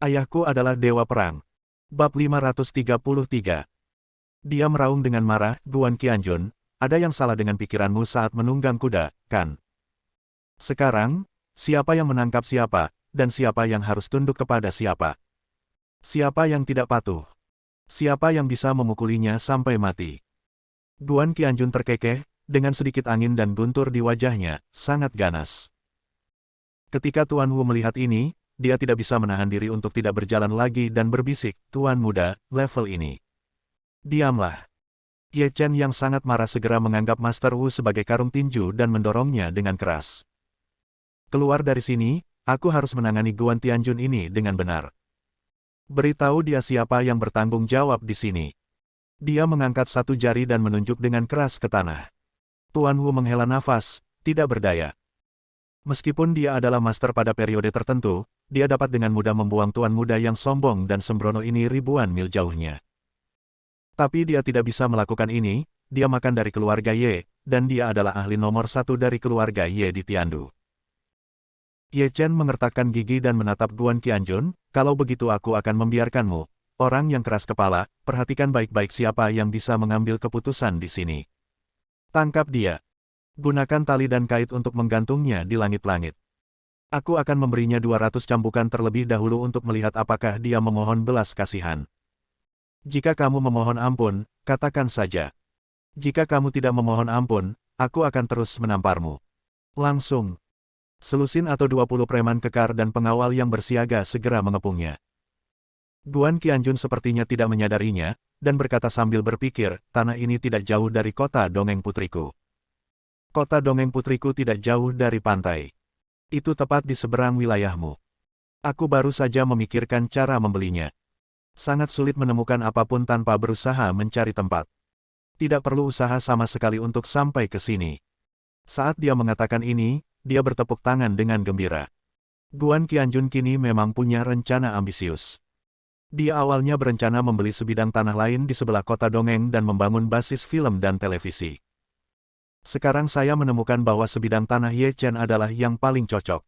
Ayahku adalah dewa perang. Bab 533. Dia meraung dengan marah, Guan Qianjun, ada yang salah dengan pikiranmu saat menunggang kuda, kan? Sekarang, siapa yang menangkap siapa, dan siapa yang harus tunduk kepada siapa? Siapa yang tidak patuh? Siapa yang bisa memukulinya sampai mati? Guan Qianjun terkekeh, dengan sedikit angin dan guntur di wajahnya, sangat ganas. Ketika Tuan Wu melihat ini, dia tidak bisa menahan diri untuk tidak berjalan lagi dan berbisik, "Tuan muda, level ini." Diamlah. Ye Chen yang sangat marah segera menganggap Master Wu sebagai karung tinju dan mendorongnya dengan keras. "Keluar dari sini, aku harus menangani Guan Tianjun ini dengan benar. Beritahu dia siapa yang bertanggung jawab di sini." Dia mengangkat satu jari dan menunjuk dengan keras ke tanah. Tuan Wu menghela nafas, tidak berdaya. Meskipun dia adalah master pada periode tertentu, dia dapat dengan mudah membuang tuan muda yang sombong dan sembrono ini ribuan mil jauhnya. Tapi dia tidak bisa melakukan ini, dia makan dari keluarga Ye, dan dia adalah ahli nomor satu dari keluarga Ye di Tiandu. Ye Chen mengertakkan gigi dan menatap Guan Qianjun, "Kalau begitu aku akan membiarkanmu. Orang yang keras kepala, perhatikan baik-baik siapa yang bisa mengambil keputusan di sini. Tangkap dia. Gunakan tali dan kait untuk menggantungnya di langit-langit. Aku akan memberinya 200 cambukan terlebih dahulu untuk melihat apakah dia memohon belas kasihan. Jika kamu memohon ampun, katakan saja. Jika kamu tidak memohon ampun, aku akan terus menamparmu." Langsung. Selusin atau 20 preman kekar dan pengawal yang bersiaga segera mengepungnya. Guan Qianjun sepertinya tidak menyadarinya, dan berkata sambil berpikir, "Tanah ini tidak jauh dari kota dongeng putriku. Kota dongeng putriku tidak jauh dari pantai. Itu tepat di seberang wilayahmu. Aku baru saja memikirkan cara membelinya. Sangat sulit menemukan apapun tanpa berusaha mencari tempat. Tidak perlu usaha sama sekali untuk sampai ke sini." Saat dia mengatakan ini, dia bertepuk tangan dengan gembira. Guan Qianjun kini memang punya rencana ambisius. Dia awalnya berencana membeli sebidang tanah lain di sebelah kota dongeng dan membangun basis film dan televisi. Sekarang saya menemukan bahwa sebidang tanah Ye Chen adalah yang paling cocok.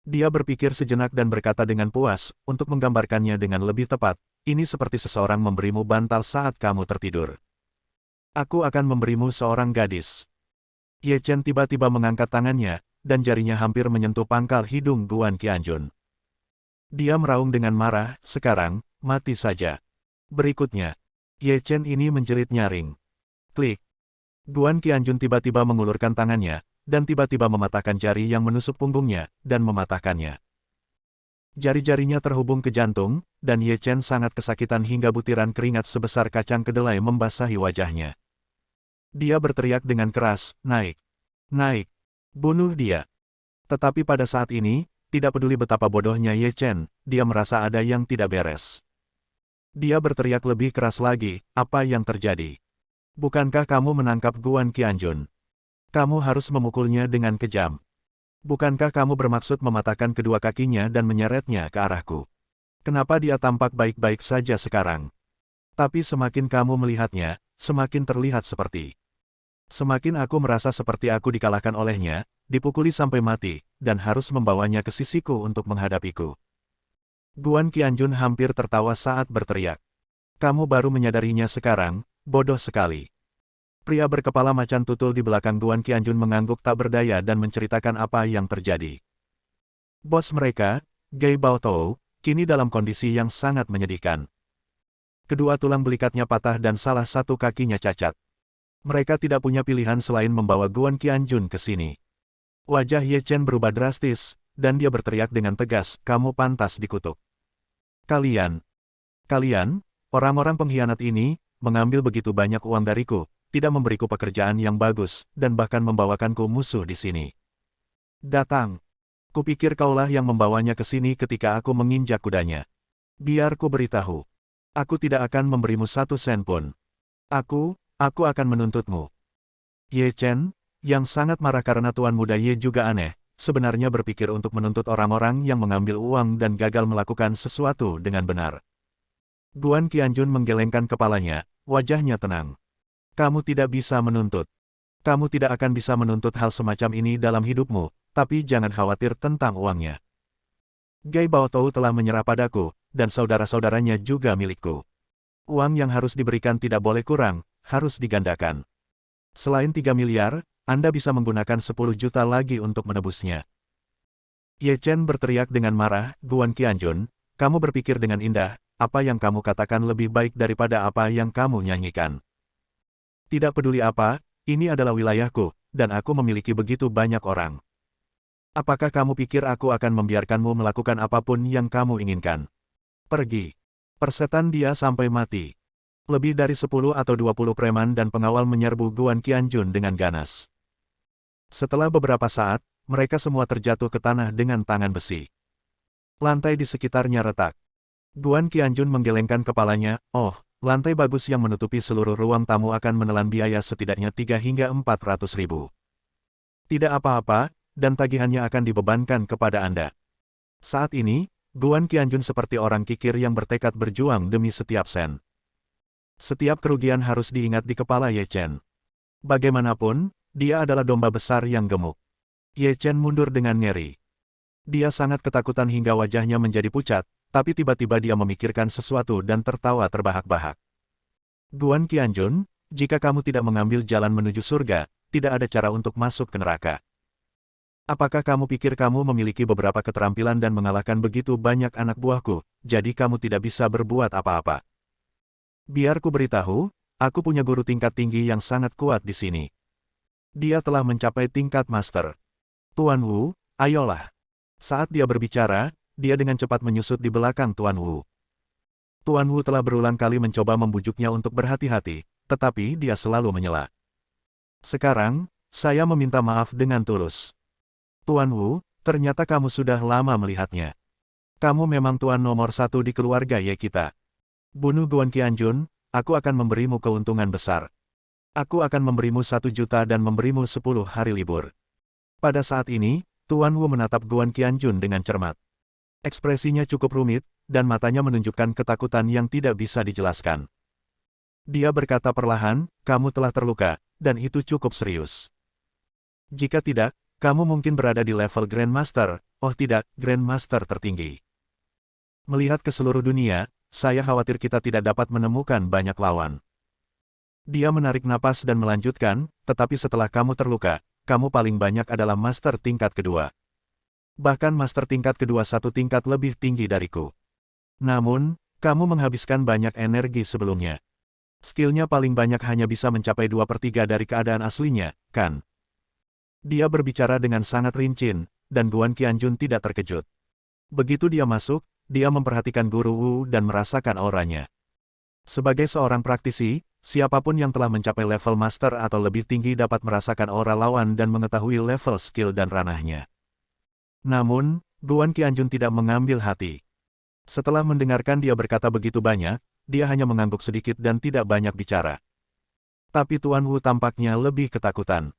Dia berpikir sejenak dan berkata dengan puas, untuk menggambarkannya dengan lebih tepat, ini seperti seseorang memberimu bantal saat kamu tertidur. Aku akan memberimu seorang gadis. Ye Chen tiba-tiba mengangkat tangannya, dan jarinya hampir menyentuh pangkal hidung Guan Qianjun. Dia meraung dengan marah, "Sekarang, mati saja." Berikutnya, Ye Chen ini menjerit nyaring. Klik. Guan Qianjun tiba-tiba mengulurkan tangannya, dan tiba-tiba mematahkan jari yang menusuk punggungnya, dan mematahkannya. Jari-jarinya terhubung ke jantung, dan Ye Chen sangat kesakitan hingga butiran keringat sebesar kacang kedelai membasahi wajahnya. Dia berteriak dengan keras, "Naik! Naik! Bunuh dia!" Tetapi pada saat ini, tidak peduli betapa bodohnya Ye Chen, dia merasa ada yang tidak beres. Dia berteriak lebih keras lagi, "Apa yang terjadi? Bukankah kamu menangkap Guan Qianjun? Kamu harus memukulnya dengan kejam. Bukankah kamu bermaksud mematahkan kedua kakinya dan menyeretnya ke arahku? Kenapa dia tampak baik-baik saja sekarang? Tapi semakin kamu melihatnya, semakin terlihat seperti. Semakin aku merasa seperti aku dikalahkan olehnya, dipukuli sampai mati, dan harus membawanya ke sisiku untuk menghadapiku." Guan Qianjun hampir tertawa saat berteriak. "Kamu baru menyadarinya sekarang, bodoh sekali." Pria berkepala macan tutul di belakang Guan Qianjun mengangguk tak berdaya dan menceritakan apa yang terjadi. Bos mereka, Gai Baotou, kini dalam kondisi yang sangat menyedihkan. Kedua tulang belikatnya patah dan salah satu kakinya cacat. Mereka tidak punya pilihan selain membawa Guan Qianjun ke sini. Wajah Ye Chen berubah drastis, dan dia berteriak dengan tegas, "Kamu pantas dikutuk. Kalian, orang-orang pengkhianat ini, mengambil begitu banyak uang dariku, tidak memberiku pekerjaan yang bagus, dan bahkan membawakanku musuh di sini. Datang. Kupikir kaulah yang membawanya ke sini ketika aku menginjak kudanya. Biar ku beritahu. Aku tidak akan memberimu 1 sen pun. Aku akan menuntutmu." Ye Chen, yang sangat marah karena tuan muda Ye juga aneh, sebenarnya berpikir untuk menuntut orang-orang yang mengambil uang dan gagal melakukan sesuatu dengan benar. Guan Qianjun menggelengkan kepalanya, wajahnya tenang. "Kamu tidak bisa menuntut. Kamu tidak akan bisa menuntut hal semacam ini dalam hidupmu, tapi jangan khawatir tentang uangnya. Gai Baotou telah menyerah padaku, dan saudara-saudaranya juga milikku. Uang yang harus diberikan tidak boleh kurang, harus digandakan. Selain 3 miliar, Anda bisa menggunakan 10 juta lagi untuk menebusnya. Ye Chen berteriak dengan marah, Guan Qianjun, kamu berpikir dengan indah, apa yang kamu katakan lebih baik daripada apa yang kamu nyanyikan. Tidak peduli apa, ini adalah wilayahku, dan aku memiliki begitu banyak orang. Apakah kamu pikir aku akan membiarkanmu melakukan apapun yang kamu inginkan? Pergi. Persetan dia sampai mati. Lebih dari 10 atau 20 preman dan pengawal menyerbu Guan Qianjun dengan ganas. Setelah beberapa saat, mereka semua terjatuh ke tanah dengan tangan besi. Lantai di sekitarnya retak. Guan Qianjun menggelengkan kepalanya, oh, lantai bagus yang menutupi seluruh ruang tamu akan menelan biaya setidaknya 3 hingga 400 ribu. Tidak apa-apa, dan tagihannya akan dibebankan kepada Anda. Saat ini, Guan Qianjun seperti orang kikir yang bertekad berjuang demi setiap sen. Setiap kerugian harus diingat di kepala Ye Chen. Bagaimanapun, dia adalah domba besar yang gemuk. Ye Chen mundur dengan ngeri. Dia sangat ketakutan hingga wajahnya menjadi pucat, tapi tiba-tiba dia memikirkan sesuatu dan tertawa terbahak-bahak. Guan Qianjun, jika kamu tidak mengambil jalan menuju surga, tidak ada cara untuk masuk ke neraka. Apakah kamu pikir kamu memiliki beberapa keterampilan dan mengalahkan begitu banyak anak buahku, jadi kamu tidak bisa berbuat apa-apa? Biar ku beritahu, aku punya guru tingkat tinggi yang sangat kuat di sini. Dia telah mencapai tingkat master. Tuan Wu, ayolah. Saat dia berbicara, dia dengan cepat menyusut di belakang Tuan Wu. Tuan Wu telah berulang kali mencoba membujuknya untuk berhati-hati, tetapi dia selalu menyela. Sekarang, saya meminta maaf dengan tulus. Tuan Wu, ternyata kamu sudah lama melihatnya. Kamu memang tuan nomor 1 di keluarga Ye kita. Bunuh Guan Qianjun, aku akan memberimu keuntungan besar. Aku akan memberimu 1 juta dan memberimu 10 hari libur. Pada saat ini, Tuan Wu menatap Guan Qianjun dengan cermat. Ekspresinya cukup rumit, dan matanya menunjukkan ketakutan yang tidak bisa dijelaskan. Dia berkata perlahan, kamu telah terluka, dan itu cukup serius. Jika tidak, kamu mungkin berada di level Grandmaster, oh tidak, Grandmaster tertinggi. Melihat ke seluruh dunia, saya khawatir kita tidak dapat menemukan banyak lawan. Dia menarik napas dan melanjutkan, tetapi setelah kamu terluka, kamu paling banyak adalah master tingkat kedua. Bahkan master tingkat kedua 1 tingkat lebih tinggi dariku. Namun, kamu menghabiskan banyak energi sebelumnya. Skillnya paling banyak hanya bisa mencapai 2/3 dari keadaan aslinya, kan? Dia berbicara dengan sangat rinci, dan Guan Qianjun tidak terkejut. Begitu dia masuk, dia memperhatikan Guru Wu dan merasakan auranya. Sebagai seorang praktisi, siapapun yang telah mencapai level master atau lebih tinggi dapat merasakan aura lawan dan mengetahui level skill dan ranahnya. Namun, Guan Qianjun tidak mengambil hati. Setelah mendengarkan dia berkata begitu banyak, dia hanya mengangguk sedikit dan tidak banyak bicara. Tapi Tuan Wu tampaknya lebih ketakutan.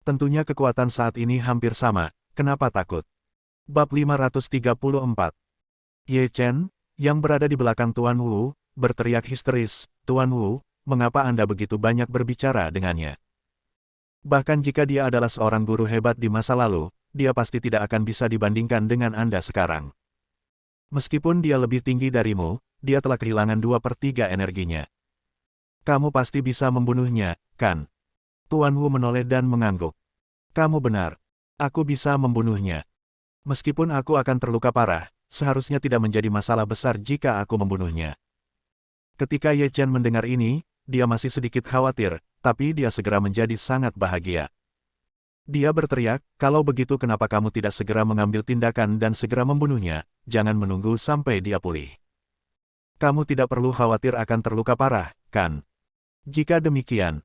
Tentunya kekuatan saat ini hampir sama, kenapa takut? Bab 534. Ye Chen, yang berada di belakang Tuan Wu, berteriak histeris, Tuan Wu, mengapa Anda begitu banyak berbicara dengannya? Bahkan jika dia adalah seorang guru hebat di masa lalu, dia pasti tidak akan bisa dibandingkan dengan Anda sekarang. Meskipun dia lebih tinggi darimu, dia telah kehilangan 2/3 energinya. Kamu pasti bisa membunuhnya, kan? Tuan Wu menoleh dan mengangguk. Kamu benar. Aku bisa membunuhnya. Meskipun aku akan terluka parah, seharusnya tidak menjadi masalah besar jika aku membunuhnya. Ketika Ye Chen mendengar ini, dia masih sedikit khawatir, tapi dia segera menjadi sangat bahagia. Dia berteriak, kalau begitu kenapa kamu tidak segera mengambil tindakan dan segera membunuhnya, jangan menunggu sampai dia pulih. Kamu tidak perlu khawatir akan terluka parah, kan? Jika demikian,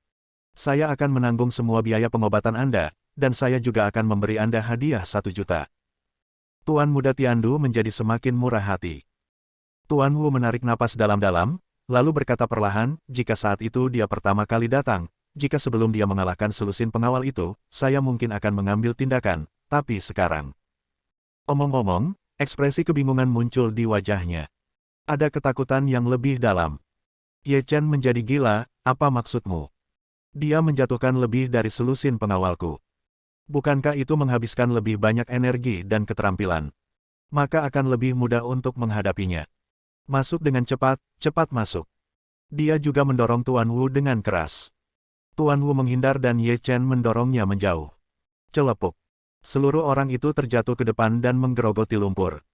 saya akan menanggung semua biaya pengobatan Anda, dan saya juga akan memberi Anda hadiah 1 juta. Tuan Muda Tiandu menjadi semakin murah hati. Tuan Wu menarik napas dalam-dalam, lalu berkata perlahan, jika saat itu dia pertama kali datang, jika sebelum dia mengalahkan selusin pengawal itu, saya mungkin akan mengambil tindakan, tapi sekarang. Omong-omong, ekspresi kebingungan muncul di wajahnya. Ada ketakutan yang lebih dalam. Ye Chen menjadi gila, apa maksudmu? Dia menjatuhkan lebih dari selusin pengawalku. Bukankah itu menghabiskan lebih banyak energi dan keterampilan? maka akan lebih mudah untuk menghadapinya. Masuk dengan cepat, cepat masuk. Dia juga mendorong Tuan Wu dengan keras. Tuan Wu menghindar dan Ye Chen mendorongnya menjauh. Celepuk. Seluruh orang itu terjatuh ke depan dan menggerogoti lumpur.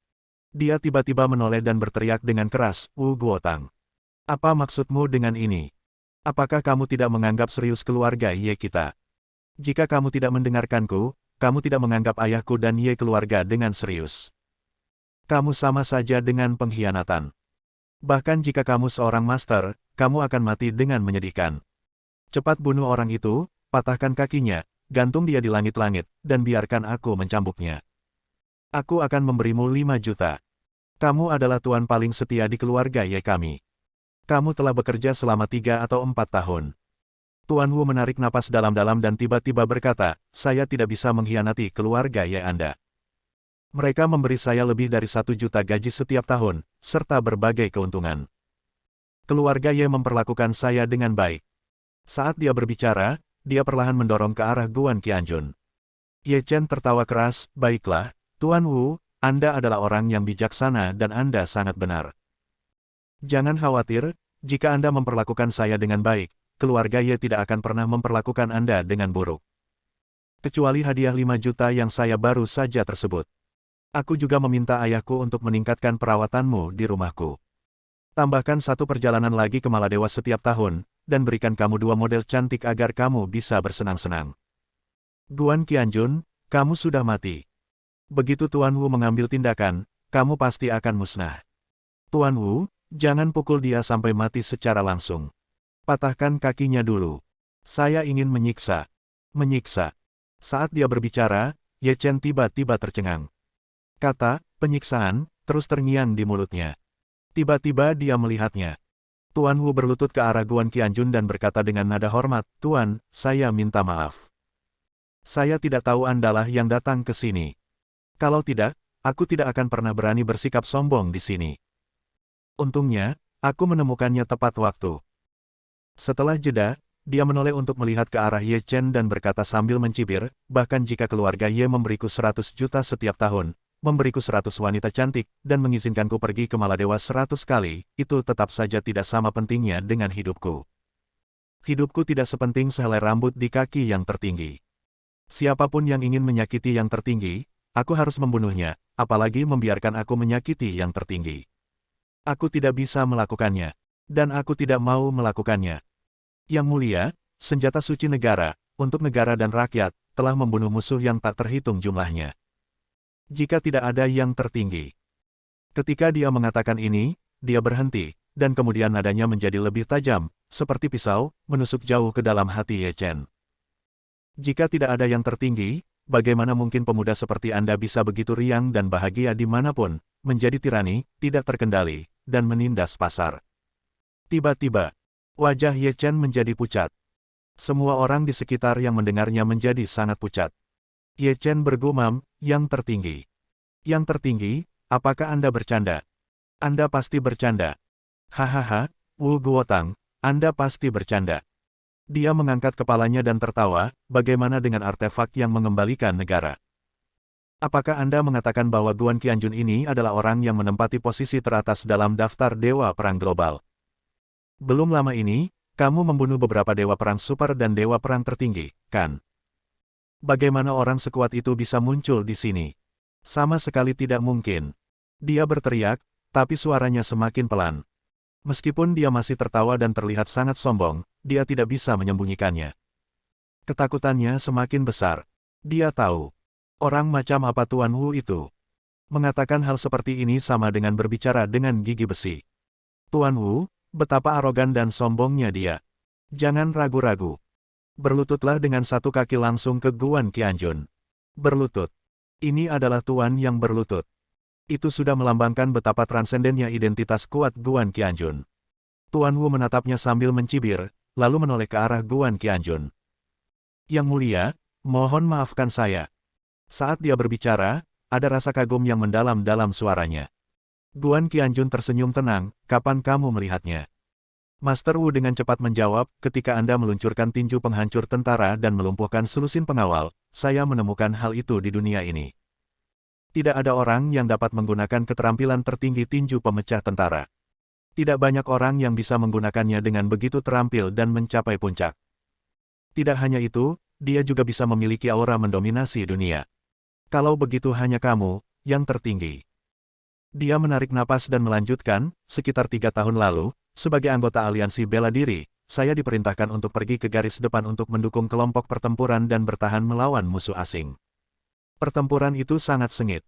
Dia tiba-tiba menoleh dan berteriak dengan keras, "Wu Guotang. Apa maksudmu dengan ini? Apakah kamu tidak menganggap serius keluarga Ye kita? Jika kamu tidak mendengarkanku, kamu tidak menganggap ayahku dan Ye keluarga dengan serius. Kamu sama saja dengan pengkhianatan. Bahkan jika kamu seorang master, kamu akan mati dengan menyedihkan. Cepat bunuh orang itu, patahkan kakinya, gantung dia di langit-langit, dan biarkan aku mencambuknya. Aku akan memberimu 5 juta. Kamu adalah tuan paling setia di keluarga Ye kami. Kamu telah bekerja selama 3 atau 4 tahun. Tuan Wu menarik napas dalam-dalam dan tiba-tiba berkata, saya tidak bisa mengkhianati keluarga Ye Anda. Mereka memberi saya lebih dari 1 juta gaji setiap tahun, serta berbagai keuntungan. Keluarga Ye memperlakukan saya dengan baik. Saat dia berbicara, dia perlahan mendorong ke arah Guan Qianjun. Ye Chen tertawa keras, baiklah, Tuan Wu, Anda adalah orang yang bijaksana dan Anda sangat benar. Jangan khawatir, jika Anda memperlakukan saya dengan baik, keluarga Ye tidak akan pernah memperlakukan Anda dengan buruk. Kecuali hadiah 5 juta yang saya baru saja tersebut. Aku juga meminta ayahku untuk meningkatkan perawatanmu di rumahku. Tambahkan 1 perjalanan lagi ke Maladewa setiap tahun, dan berikan kamu 2 model cantik agar kamu bisa bersenang-senang. Guan Qianjun, kamu sudah mati. Begitu Tuan Wu mengambil tindakan, kamu pasti akan musnah. Tuan Wu, jangan pukul dia sampai mati secara langsung. Patahkan kakinya dulu. Saya ingin menyiksa. Menyiksa. Saat dia berbicara, Ye Chen tiba-tiba tercengang. Kata, penyiksaan, terus terngiang di mulutnya. Tiba-tiba dia melihatnya. Tuan Wu berlutut ke arah Guan Qianjun dan berkata dengan nada hormat, Tuan, saya minta maaf. Saya tidak tahu Andalah yang datang ke sini. Kalau tidak, aku tidak akan pernah berani bersikap sombong di sini. Untungnya, aku menemukannya tepat waktu. Setelah jeda, dia menoleh untuk melihat ke arah Ye Chen dan berkata sambil mencibir, bahkan jika keluarga Ye memberiku 100 juta setiap tahun, memberiku 100 wanita cantik, dan mengizinkanku pergi ke Maladewa 100 kali, itu tetap saja tidak sama pentingnya dengan hidupku. Hidupku tidak sepenting sehelai rambut di kaki yang tertinggi. Siapapun yang ingin menyakiti yang tertinggi, aku harus membunuhnya, apalagi membiarkan aku menyakiti yang tertinggi. Aku tidak bisa melakukannya, dan aku tidak mau melakukannya. Yang mulia, senjata suci negara, untuk negara dan rakyat, telah membunuh musuh yang tak terhitung jumlahnya. Jika tidak ada yang tertinggi. Ketika dia mengatakan ini, dia berhenti, dan kemudian nadanya menjadi lebih tajam, seperti pisau, menusuk jauh ke dalam hati Ye Chen. Jika tidak ada yang tertinggi, bagaimana mungkin pemuda seperti Anda bisa begitu riang dan bahagia dimanapun, menjadi tirani, tidak terkendali, dan menindas pasar? Tiba-tiba, wajah Ye Chen menjadi pucat. Semua orang di sekitar yang mendengarnya menjadi sangat pucat. Ye Chen bergumam, yang tertinggi. Yang tertinggi, apakah Anda bercanda? Anda pasti bercanda. Hahaha, Wu Guotang, Anda pasti bercanda. Dia mengangkat kepalanya dan tertawa, bagaimana dengan artefak yang mengembalikan negara? Apakah Anda mengatakan bahwa Guan Qianjun ini adalah orang yang menempati posisi teratas dalam daftar Dewa Perang Global? Belum lama ini, kamu membunuh beberapa Dewa Perang Super dan Dewa Perang tertinggi, kan? Bagaimana orang sekuat itu bisa muncul di sini? Sama sekali tidak mungkin. Dia berteriak, tapi suaranya semakin pelan. Meskipun dia masih tertawa dan terlihat sangat sombong, dia tidak bisa menyembunyikannya. Ketakutannya semakin besar. Dia tahu. Orang macam apa Tuan Wu itu? Mengatakan hal seperti ini sama dengan berbicara dengan gigi besi. Tuan Wu, betapa arogan dan sombongnya dia. Jangan ragu-ragu. Berlututlah dengan 1 kaki langsung ke Guan Qianjun. Berlutut. Ini adalah Tuan yang berlutut. Itu sudah melambangkan betapa transendennya identitas kuat Guan Qianjun. Tuan Wu menatapnya sambil mencibir, lalu menoleh ke arah Guan Qianjun. Yang mulia, mohon maafkan saya. Saat dia berbicara, ada rasa kagum yang mendalam dalam suaranya. Guan Qianjun tersenyum tenang, kapan kamu melihatnya? Master Wu dengan cepat menjawab, ketika Anda meluncurkan tinju penghancur tentara dan melumpuhkan selusin pengawal, saya menemukan hal itu di dunia ini. Tidak ada orang yang dapat menggunakan keterampilan tertinggi tinju pemecah tentara. Tidak banyak orang yang bisa menggunakannya dengan begitu terampil dan mencapai puncak. Tidak hanya itu, dia juga bisa memiliki aura mendominasi dunia. Kalau begitu hanya kamu, yang tertinggi. Dia menarik napas dan melanjutkan, sekitar 3 tahun lalu, sebagai anggota aliansi bela diri, saya diperintahkan untuk pergi ke garis depan untuk mendukung kelompok pertempuran dan bertahan melawan musuh asing. Pertempuran itu sangat sengit.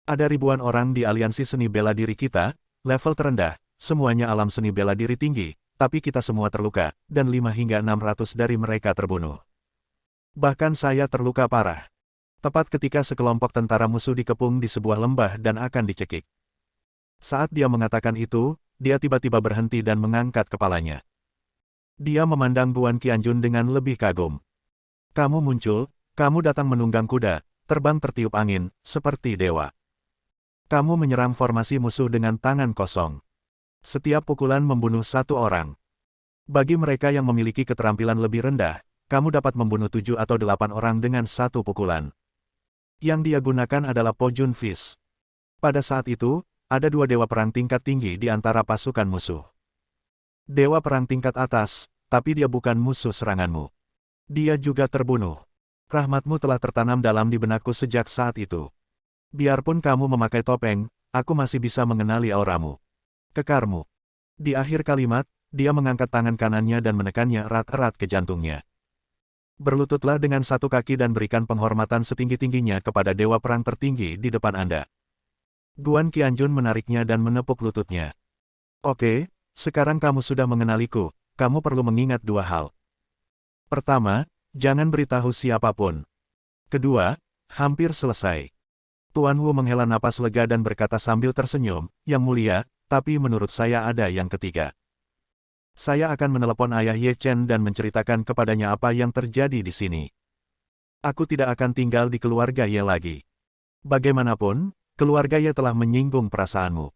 Ada ribuan orang di aliansi seni bela diri kita, level terendah, semuanya alam seni bela diri tinggi, tapi kita semua terluka, dan 5 hingga 600 dari mereka terbunuh. Bahkan saya terluka parah. Tepat ketika sekelompok tentara musuh dikepung di sebuah lembah dan akan dicekik. Saat dia mengatakan itu, dia tiba-tiba berhenti dan mengangkat kepalanya. Dia memandang Guan Qianjun dengan lebih kagum. Kamu muncul, kamu datang menunggang kuda, terbang tertiup angin, seperti dewa. Kamu menyerang formasi musuh dengan tangan kosong. Setiap pukulan membunuh satu orang. Bagi mereka yang memiliki keterampilan lebih rendah, kamu dapat membunuh 7 atau 8 orang dengan satu pukulan. Yang dia gunakan adalah Po Jun Fist. Pada saat itu, ada 2 dewa perang tingkat tinggi di antara pasukan musuh. Dewa perang tingkat atas, tapi dia bukan musuh seranganmu. Dia juga terbunuh. Rahmatmu telah tertanam dalam di benakku sejak saat itu. Biarpun kamu memakai topeng, aku masih bisa mengenali auramu. Kekarmu. Di akhir kalimat, dia mengangkat tangan kanannya dan menekannya erat-erat ke jantungnya. Berlututlah dengan satu kaki dan berikan penghormatan setinggi-tingginya kepada dewa perang tertinggi di depan Anda. Guan Qianjun menariknya dan menepuk lututnya. Oke, sekarang kamu sudah mengenaliku, kamu perlu mengingat 2 hal. Pertama, jangan beritahu siapapun. Kedua, hampir selesai. Tuan Wu menghela napas lega dan berkata sambil tersenyum, Yang mulia, tapi menurut saya ada yang ketiga. Saya akan menelepon ayah Ye Chen dan menceritakan kepadanya apa yang terjadi di sini. Aku tidak akan tinggal di keluarga Ye lagi. Bagaimanapun, keluarga Ye telah menyinggung perasaanmu.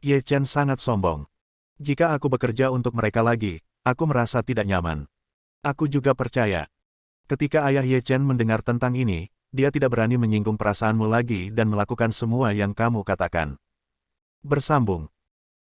Ye Chen sangat sombong. Jika aku bekerja untuk mereka lagi, aku merasa tidak nyaman. Aku juga percaya. Ketika ayah Ye Chen mendengar tentang ini, dia tidak berani menyinggung perasaanmu lagi dan melakukan semua yang kamu katakan. Bersambung.